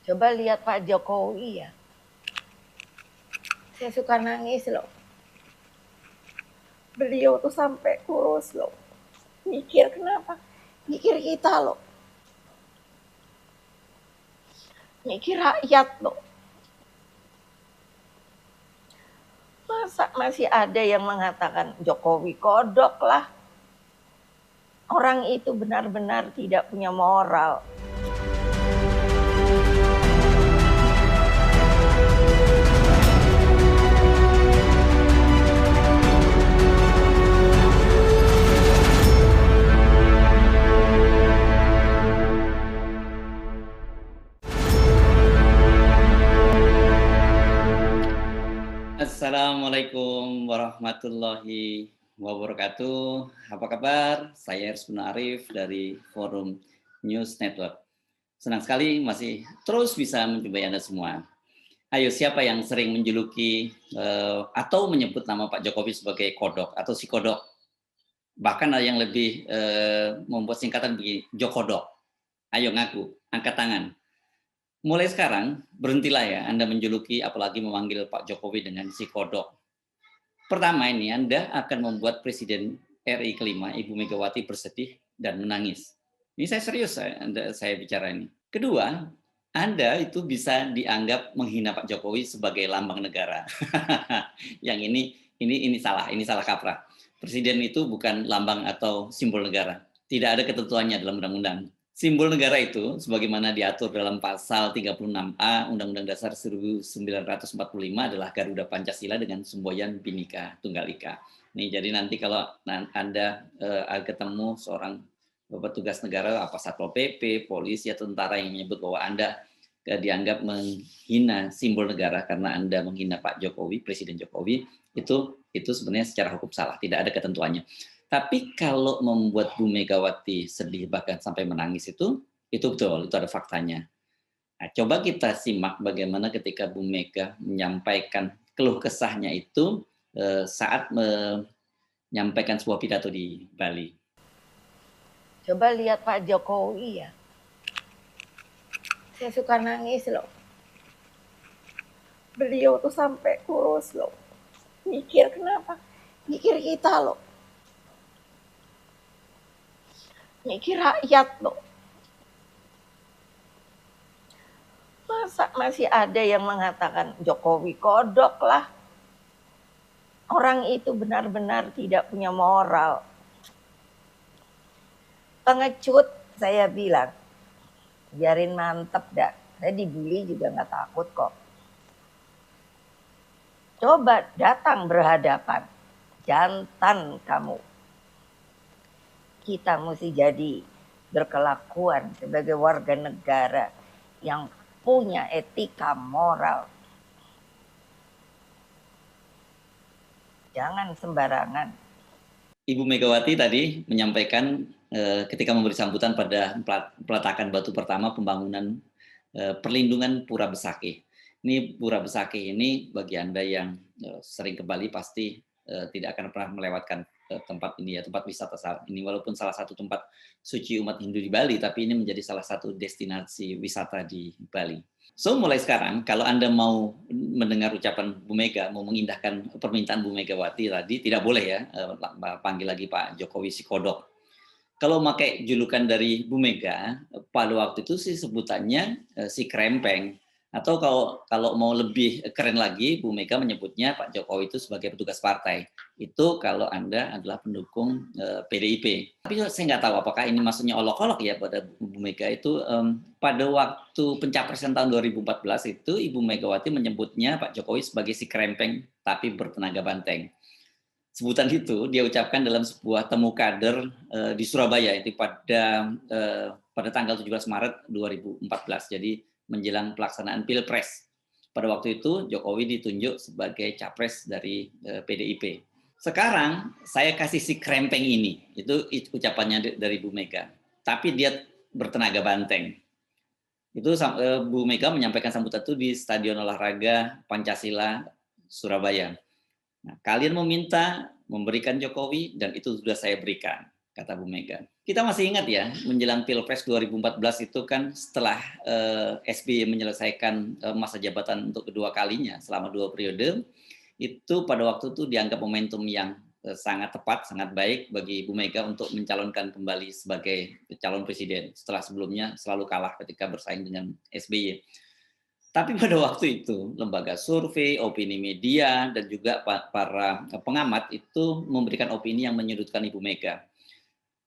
Coba lihat Pak Jokowi ya. Saya suka nangis loh. Beliau tuh sampai kurus loh. Mikir kenapa? Mikir kita loh. Mikir rakyat loh. Masa masih ada yang mengatakan Jokowi kodok lah. Orang itu benar-benar tidak punya moral. Assalamualaikum warahmatullahi wabarakatuh. Apa kabar? Saya Ersbun Arif dari Forum News Network. Senang sekali masih terus bisa menjumpai Anda semua. Ayo, siapa yang sering menjuluki atau menyebut nama Pak Jokowi sebagai kodok atau si kodok? Bahkan ada yang lebih membuat singkatan begini, Jokodok. Ayo ngaku, angkat tangan. Mulai sekarang, berhentilah ya Anda menjuluki apalagi memanggil Pak Jokowi dengan si kodok. Pertama ini, Anda akan membuat Presiden RI kelima, Ibu Megawati bersedih dan menangis. Ini saya serius, saya bicara ini. Kedua, Anda itu bisa dianggap menghina Pak Jokowi sebagai lambang negara. Yang ini salah kaprah. Presiden itu bukan lambang atau simbol negara. Tidak ada ketentuannya dalam undang-undang. Simbol negara itu sebagaimana diatur dalam pasal 36A Undang-Undang Dasar 1945 adalah Garuda Pancasila dengan semboyan Bhinneka Tunggal Ika. Nih, jadi nanti kalau Anda ketemu seorang petugas negara, apa Satpol PP, polisi atau tentara yang menyebut bahwa Anda dianggap menghina simbol negara karena Anda menghina Pak Jokowi, Presiden Jokowi, itu sebenarnya secara hukum salah, tidak ada ketentuannya. Tapi kalau membuat Bu Megawati sedih bahkan sampai menangis itu betul, itu ada faktanya. Nah, coba kita simak bagaimana ketika Bu Mega menyampaikan keluh kesahnya itu saat menyampaikan sebuah pidato di Bali. Coba lihat Pak Jokowi ya. Saya suka nangis loh. Beliau tuh sampai kurus loh. Mikir kenapa? Mikir kita loh. Mikir rakyat loh. Masa masih ada yang mengatakan Jokowi kodok lah. Orang itu benar-benar tidak punya moral. Pengecut, saya bilang. Biarin mantep dah. Saya dibully juga gak takut kok. Coba datang berhadapan. Jantan kamu. Kita mesti jadi berkelakuan sebagai warga negara yang punya etika moral. Jangan sembarangan. Ibu Megawati tadi menyampaikan ketika memberi sambutan pada peletakan batu pertama pembangunan perlindungan Pura Besakih. Ini Pura Besakih ini bagi Anda yang sering ke Bali pasti tidak akan pernah melewatkan tempat ini ya, tempat wisata ini, walaupun salah satu tempat suci umat Hindu di Bali, tapi ini menjadi salah satu destinasi wisata di Bali. So, mulai sekarang kalau Anda mau mendengar ucapan Bu Mega, mau mengindahkan permintaan Bu Megawati tadi, tidak boleh ya panggil lagi Pak Jokowi si kodok. Kalau pakai julukan dari Bu Mega, pada waktu itu sih sebutannya si krempeng. Atau kalau mau lebih keren lagi, Bu Mega menyebutnya Pak Jokowi itu sebagai petugas partai. Itu kalau Anda adalah pendukung PDIP. Tapi saya nggak tahu apakah ini maksudnya olok-olok ya pada Bu Mega itu. Pada waktu pencapresan tahun 2014 itu Ibu Megawati menyebutnya Pak Jokowi sebagai si krempeng tapi bertenaga banteng. Sebutan itu dia ucapkan dalam sebuah temu kader di Surabaya itu pada tanggal 17 Maret 2014. Jadi menjelang pelaksanaan Pilpres. Pada waktu itu Jokowi ditunjuk sebagai capres dari PDIP. Sekarang saya kasih si krempeng ini, itu ucapannya dari Bu Mega. Tapi dia bertenaga banteng. Itu Bu Mega menyampaikan sambutan itu di Stadion Olahraga Pancasila Surabaya. Nah, kalian meminta memberikan Jokowi dan itu sudah saya berikan. kata Bu Mega. Kita masih ingat ya, menjelang Pilpres 2014 itu kan setelah SBY menyelesaikan masa jabatan untuk kedua kalinya selama 2 periode, itu pada waktu itu dianggap momentum yang sangat tepat, sangat baik bagi Bu Mega untuk mencalonkan kembali sebagai calon presiden setelah sebelumnya selalu kalah ketika bersaing dengan SBY. Tapi pada waktu itu, lembaga survei, opini media, dan juga para pengamat itu memberikan opini yang menyudutkan Ibu Mega.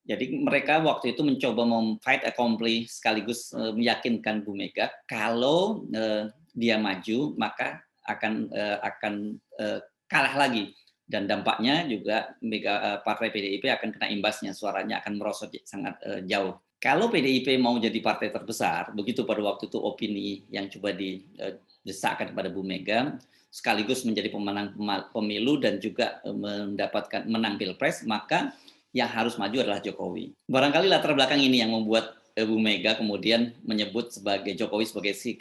Jadi mereka waktu itu mencoba fight accompli sekaligus meyakinkan Bu Mega kalau dia maju maka akan kalah lagi dan dampaknya juga partai PDIP akan kena imbasnya, suaranya akan merosot sangat jauh. Kalau PDIP mau jadi partai terbesar, begitu pada waktu itu opini yang coba didesakkan kepada Bu Mega, sekaligus menjadi pemenang pemilu dan juga mendapatkan menang Pilpres, maka yang harus maju adalah Jokowi. Barangkali latar belakang ini yang membuat Bu Mega kemudian menyebut sebagai Jokowi sebagai si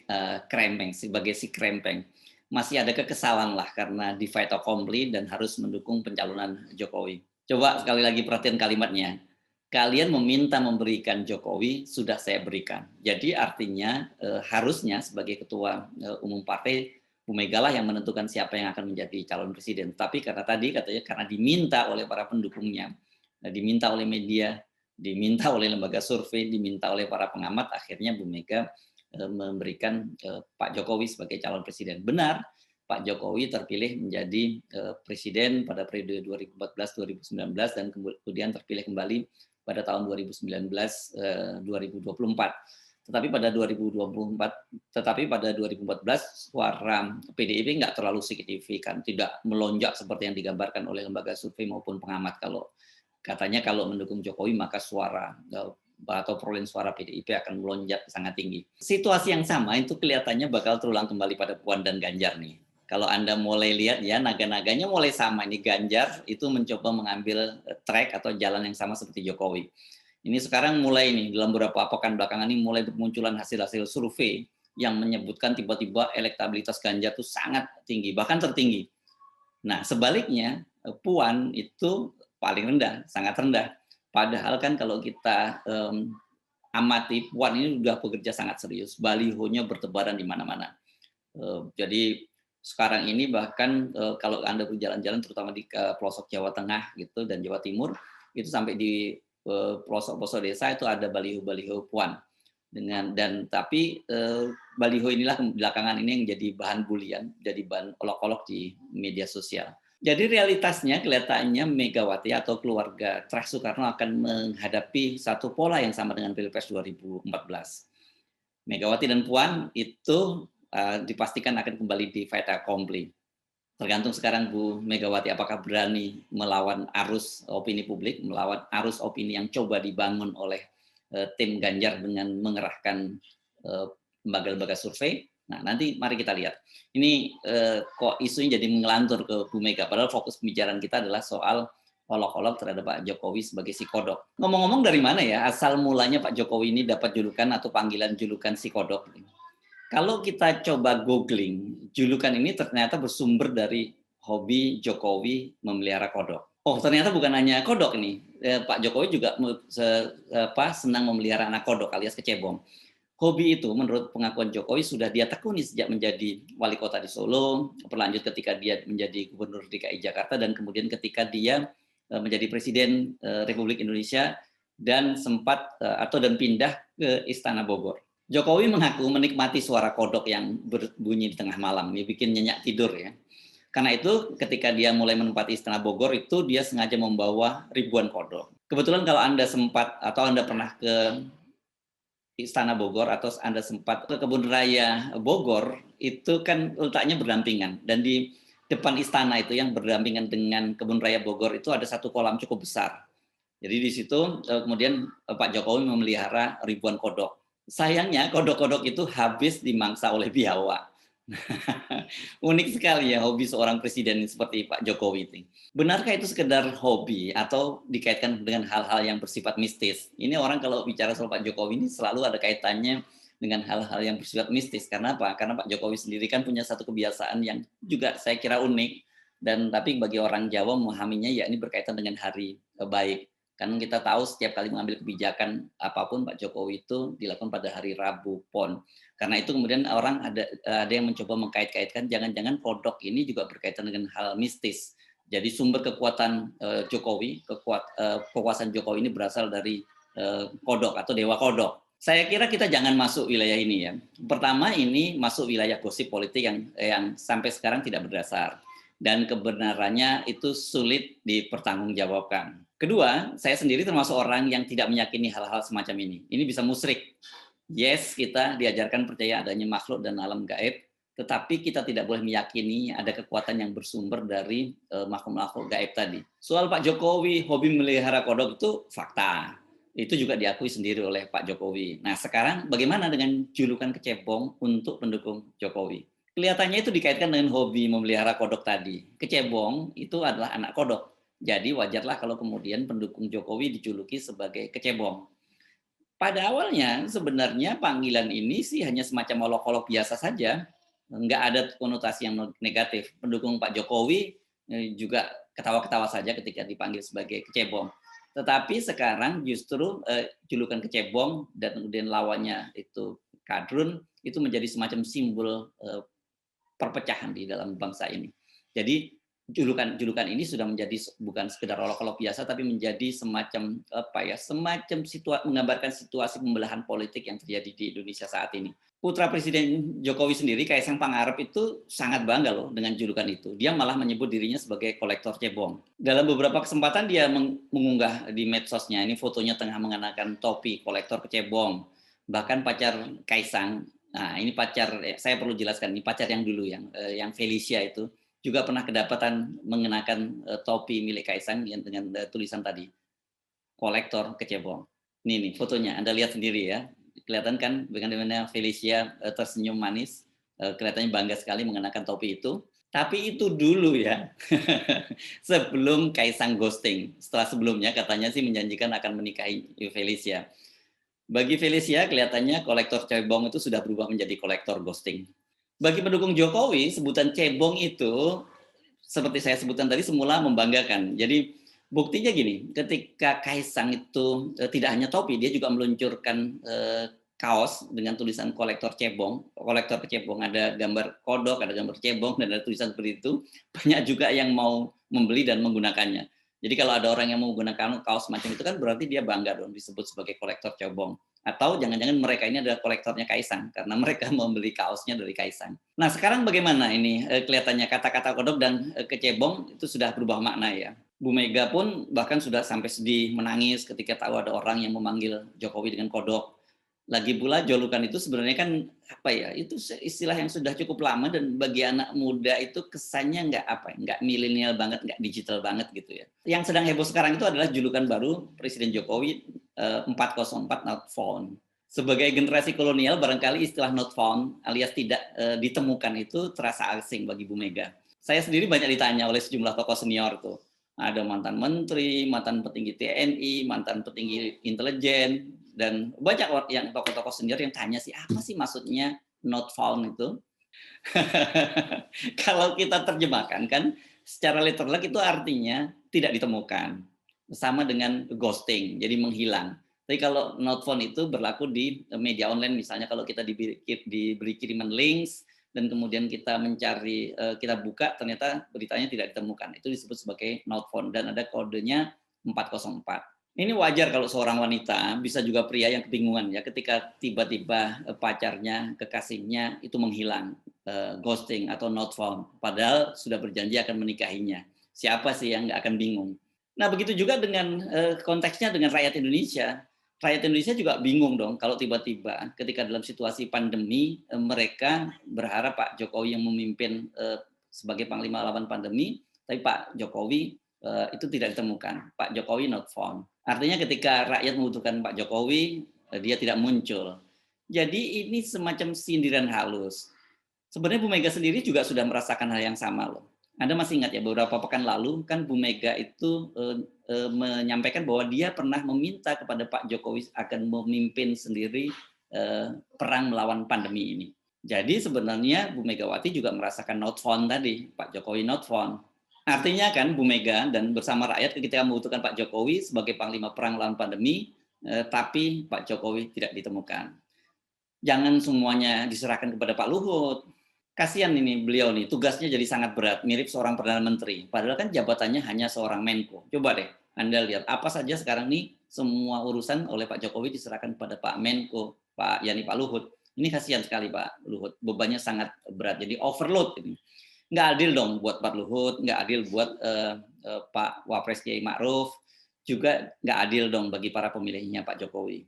krempeng. Masih ada kekesalan lah karena di fight accompli dan harus mendukung pencalonan Jokowi. Coba sekali lagi perhatian kalimatnya. Kalian meminta memberikan Jokowi, sudah saya berikan. Jadi artinya harusnya sebagai ketua umum partai, Bu Mega lah yang menentukan siapa yang akan menjadi calon presiden. Tapi karena tadi katanya karena diminta oleh para pendukungnya, diminta oleh media, diminta oleh lembaga survei, diminta oleh para pengamat, akhirnya Bu Mega memberikan Pak Jokowi sebagai calon presiden. Benar, Pak Jokowi terpilih menjadi presiden pada periode 2014-2019 dan kemudian terpilih kembali pada tahun 2019-2024. Tetapi pada 2014 suara PDIP nggak terlalu signifikan, tidak melonjak seperti yang digambarkan oleh lembaga survei maupun pengamat. Katanya kalau mendukung Jokowi maka suara atau perolehan suara PDIP akan melonjak sangat tinggi. Situasi yang sama itu kelihatannya bakal terulang kembali pada Puan dan Ganjar nih. Kalau Anda mulai lihat ya, naga-naganya mulai sama. Ini Ganjar itu mencoba mengambil track atau jalan yang sama seperti Jokowi. Ini sekarang mulai nih, dalam beberapa pekan belakangan ini mulai bermunculan hasil-hasil survei yang menyebutkan tiba-tiba elektabilitas Ganjar itu sangat tinggi, bahkan tertinggi. Nah, sebaliknya Puan itu paling rendah, sangat rendah. Padahal kan kalau kita amati, Puan ini sudah bekerja sangat serius. Balihonya bertebaran di mana-mana. Jadi sekarang ini bahkan kalau Anda berjalan-jalan terutama di pelosok Jawa Tengah gitu dan Jawa Timur, itu sampai di pelosok-pelosok desa itu ada baliho-baliho Puan. Tapi baliho inilah belakangan ini yang jadi bahan bulian, jadi bahan olok-olok di media sosial. Jadi realitasnya kelihatannya Megawati atau keluarga Trah Soekarno akan menghadapi satu pola yang sama dengan Pilpres 2014. Megawati dan Puan itu dipastikan akan kembali di fight accompli. Tergantung sekarang Bu Megawati apakah berani melawan arus opini publik, melawan arus opini yang coba dibangun oleh tim Ganjar dengan mengerahkan lembaga-lembaga survei. Nah, nanti mari kita lihat. Ini kok isunya jadi mengelantur ke Bu Mega, padahal fokus pembicaraan kita adalah soal olok-olok terhadap Pak Jokowi sebagai si kodok. Ngomong-ngomong dari mana ya asal mulanya Pak Jokowi ini dapat julukan atau panggilan julukan si kodok? Kalau kita coba googling, julukan ini ternyata bersumber dari hobi Jokowi memelihara kodok. Oh, ternyata bukan hanya kodok ini. Pak Jokowi juga senang memelihara anak kodok alias kecebong. Hobi itu menurut pengakuan Jokowi sudah dia tekuni sejak menjadi wali kota di Solo, berlanjut ketika dia menjadi gubernur DKI Jakarta dan kemudian ketika dia menjadi presiden Republik Indonesia dan pindah ke Istana Bogor. Jokowi mengaku menikmati suara kodok yang berbunyi di tengah malam, dia bikin nyenyak tidur ya. Karena itu ketika dia mulai menempati Istana Bogor itu dia sengaja membawa ribuan kodok. Kebetulan kalau Anda sempat atau Anda pernah ke Istana Bogor atau Anda sempat ke Kebun Raya Bogor, itu kan letaknya berdampingan. Dan di depan istana itu yang berdampingan dengan Kebun Raya Bogor itu ada satu kolam cukup besar. Jadi di situ kemudian Pak Jokowi memelihara ribuan kodok. Sayangnya kodok-kodok itu habis dimangsa oleh biawak. Unik sekali ya hobi seorang presiden seperti Pak Jokowi itu. Benarkah itu sekedar hobi atau dikaitkan dengan hal-hal yang bersifat mistis? Ini orang kalau bicara soal Pak Jokowi ini selalu ada kaitannya dengan hal-hal yang bersifat mistis. Karena apa? Karena Pak Jokowi sendiri kan punya satu kebiasaan yang juga saya kira unik. Dan tapi bagi orang Jawa memahaminya ya ini berkaitan dengan hari baik. Kan kita tahu setiap kali mengambil kebijakan apapun Pak Jokowi itu dilakukan pada hari Rabu Pon. Karena itu kemudian orang ada yang mencoba mengkait-kaitkan jangan-jangan kodok ini juga berkaitan dengan hal mistis. Jadi sumber kekuatan Jokowi, kekuasaan Jokowi ini berasal dari kodok atau dewa kodok. Saya kira kita jangan masuk wilayah ini ya. Pertama, ini masuk wilayah gosip politik yang sampai sekarang tidak berdasar dan kebenarannya itu sulit dipertanggungjawabkan. Kedua, saya sendiri termasuk orang yang tidak meyakini hal-hal semacam ini. Ini bisa musyrik. Yes, kita diajarkan percaya adanya makhluk dan alam gaib, tetapi kita tidak boleh meyakini ada kekuatan yang bersumber dari makhluk-makhluk gaib tadi. Soal Pak Jokowi hobi melihara kodok itu fakta. Itu juga diakui sendiri oleh Pak Jokowi. Nah, sekarang bagaimana dengan julukan kecebong untuk pendukung Jokowi? Kelihatannya itu dikaitkan dengan hobi memelihara kodok tadi. Kecebong itu adalah anak kodok. Jadi wajarlah kalau kemudian pendukung Jokowi dijuluki sebagai kecebong. Pada awalnya sebenarnya panggilan ini sih hanya semacam olok-olok biasa saja. Nggak ada konotasi yang negatif. Pendukung Pak Jokowi juga ketawa-ketawa saja ketika dipanggil sebagai kecebong. Tetapi sekarang justru julukan kecebong dan kemudian lawannya itu kadrun itu menjadi semacam simbol perpecahan di dalam bangsa ini. Jadi julukan ini sudah menjadi bukan sekedar olok-olok biasa, tapi menjadi semacam menggambarkan situasi pembelahan politik yang terjadi di Indonesia saat ini. Putra Presiden Jokowi sendiri, Kaisang Pangarep itu sangat bangga loh dengan julukan itu. Dia malah menyebut dirinya sebagai kolektor cebong. Dalam beberapa kesempatan dia mengunggah di medsosnya, ini fotonya tengah mengenakan topi kolektor kecebong. Bahkan pacar Kaisang, nah ini pacar, saya perlu jelaskan, ini pacar yang dulu yang Felicia itu, juga pernah kedapatan mengenakan topi milik Kaisang dengan tulisan tadi, kolektor kecebong. Ini nih fotonya, Anda lihat sendiri ya. Kelihatan kan bagaimana Felicia tersenyum manis, kelihatannya bangga sekali mengenakan topi itu. Tapi itu dulu ya, sebelum Kaisang ghosting. Setelah sebelumnya katanya sih menjanjikan akan menikahi Felicia. Bagi Felicia kelihatannya kolektor cebong itu sudah berubah menjadi kolektor ghosting. Bagi pendukung Jokowi, sebutan cebong itu seperti saya sebutkan tadi semula membanggakan. Jadi buktinya gini, ketika Kaisang itu tidak hanya topi, dia juga meluncurkan kaos dengan tulisan kolektor cebong. Kolektor cebong ada gambar kodok, ada gambar cebong, dan ada tulisan seperti itu. Banyak juga yang mau membeli dan menggunakannya. Jadi kalau ada orang yang menggunakan kaos macam itu kan berarti dia bangga dong disebut sebagai kolektor cebong. Atau jangan-jangan mereka ini adalah kolektornya Kaisang karena mereka membeli kaosnya dari Kaisang. Nah sekarang bagaimana ini kelihatannya kata-kata kodok dan kecebong itu sudah berubah makna ya. Bu Mega pun bahkan sudah sampai sedih menangis ketika tahu ada orang yang memanggil Jokowi dengan kodok. Lagi pula julukan itu sebenarnya kan apa ya, itu istilah yang sudah cukup lama dan bagi anak muda itu kesannya nggak milenial banget, nggak digital banget gitu ya. Yang sedang heboh sekarang itu adalah julukan baru Presiden Jokowi 404 not found. Sebagai generasi kolonial barangkali istilah not found alias tidak ditemukan itu terasa asing bagi Bu Mega. Saya sendiri banyak ditanya oleh sejumlah tokoh senior tuh. Ada mantan menteri, mantan petinggi TNI, mantan petinggi intelijen, dan banyak yang tokoh-tokoh senior yang tanya sih apa sih maksudnya not found itu. Kalau kita terjemahkan kan secara literal itu artinya tidak ditemukan, sama dengan ghosting, jadi menghilang. Tapi kalau not found itu berlaku di media online, misalnya kalau kita diberi kiriman links dan kemudian kita mencari, kita buka ternyata beritanya tidak ditemukan, itu disebut sebagai not found dan ada kodenya 404. Ini wajar kalau seorang wanita, bisa juga pria yang kebingungan ya ketika tiba-tiba pacarnya, kekasihnya itu menghilang, ghosting atau not found, padahal sudah berjanji akan menikahinya. Siapa sih yang nggak akan bingung? Nah begitu juga dengan konteksnya dengan rakyat Indonesia. Rakyat Indonesia juga bingung dong kalau tiba-tiba ketika dalam situasi pandemi mereka berharap Pak Jokowi yang memimpin sebagai panglima lawan pandemi, tapi Pak Jokowi itu tidak ditemukan. Pak Jokowi not found. Artinya ketika rakyat membutuhkan Pak Jokowi, dia tidak muncul. Jadi ini semacam sindiran halus. Sebenarnya Bu Mega sendiri juga sudah merasakan hal yang sama loh. Anda masih ingat ya beberapa pekan lalu kan Bu Mega itu menyampaikan bahwa dia pernah meminta kepada Pak Jokowi akan memimpin sendiri perang melawan pandemi ini. Jadi sebenarnya Bu Megawati juga merasakan not found tadi, Pak Jokowi not found. Artinya kan Bu Mega dan bersama rakyat ketika membutuhkan Pak Jokowi sebagai panglima perang lawan pandemi, tapi Pak Jokowi tidak ditemukan. Jangan semuanya diserahkan kepada Pak Luhut. Kasihan ini beliau nih, tugasnya jadi sangat berat, mirip seorang Perdana Menteri. Padahal kan jabatannya hanya seorang Menko. Coba deh Anda lihat, apa saja sekarang nih semua urusan oleh Pak Jokowi diserahkan kepada Pak Menko, Pak Luhut. Ini kasihan sekali Pak Luhut, bebannya sangat berat, jadi overload ini. Nggak adil dong buat Pak Luhut, nggak adil buat Pak Wapres Kiai Ma'ruf, juga nggak adil dong bagi para pemilihnya Pak Jokowi.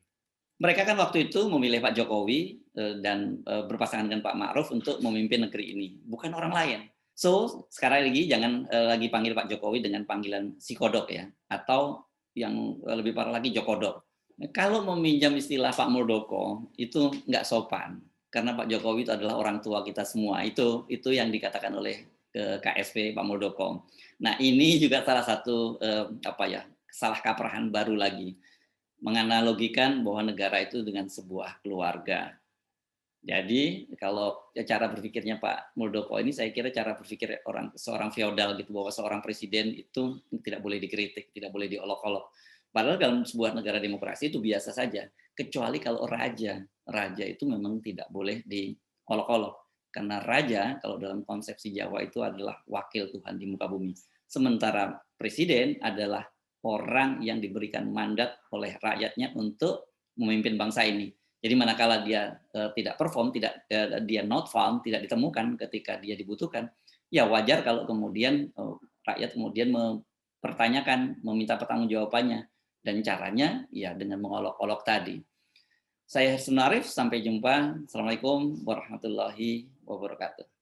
Mereka kan waktu itu memilih Pak Jokowi dan berpasangan dengan Pak Ma'ruf untuk memimpin negeri ini, bukan orang lain. So, sekarang lagi jangan lagi panggil Pak Jokowi dengan panggilan si kodok ya, atau yang lebih parah lagi Jokodok. Kalau meminjam istilah Pak Muldoko itu nggak sopan, karena Pak Jokowi itu adalah orang tua kita semua. Itu yang dikatakan oleh KSP Pak Muldoko. Nah ini juga salah satu salah kaprahan baru lagi, menganalogikan bahwa negara itu dengan sebuah keluarga. Jadi kalau cara berpikirnya Pak Muldoko ini, saya kira cara berpikir seorang feodal gitu, bahwa seorang presiden itu tidak boleh dikritik, tidak boleh diolok-olok. Padahal dalam sebuah negara demokrasi itu biasa saja, kecuali kalau raja itu memang tidak boleh diolok-olok. Karena raja kalau dalam konsepsi Jawa itu adalah wakil Tuhan di muka bumi. Sementara presiden adalah orang yang diberikan mandat oleh rakyatnya untuk memimpin bangsa ini. Jadi manakala dia tidak perform, dia not found, tidak ditemukan ketika dia dibutuhkan, ya wajar kalau kemudian rakyat kemudian mempertanyakan, meminta pertanggungjawabannya, dan caranya ya dengan mengolok-olok tadi. Saya Harsun Arif, sampai jumpa. Assalamualaikum warahmatullahi wabarakatuh.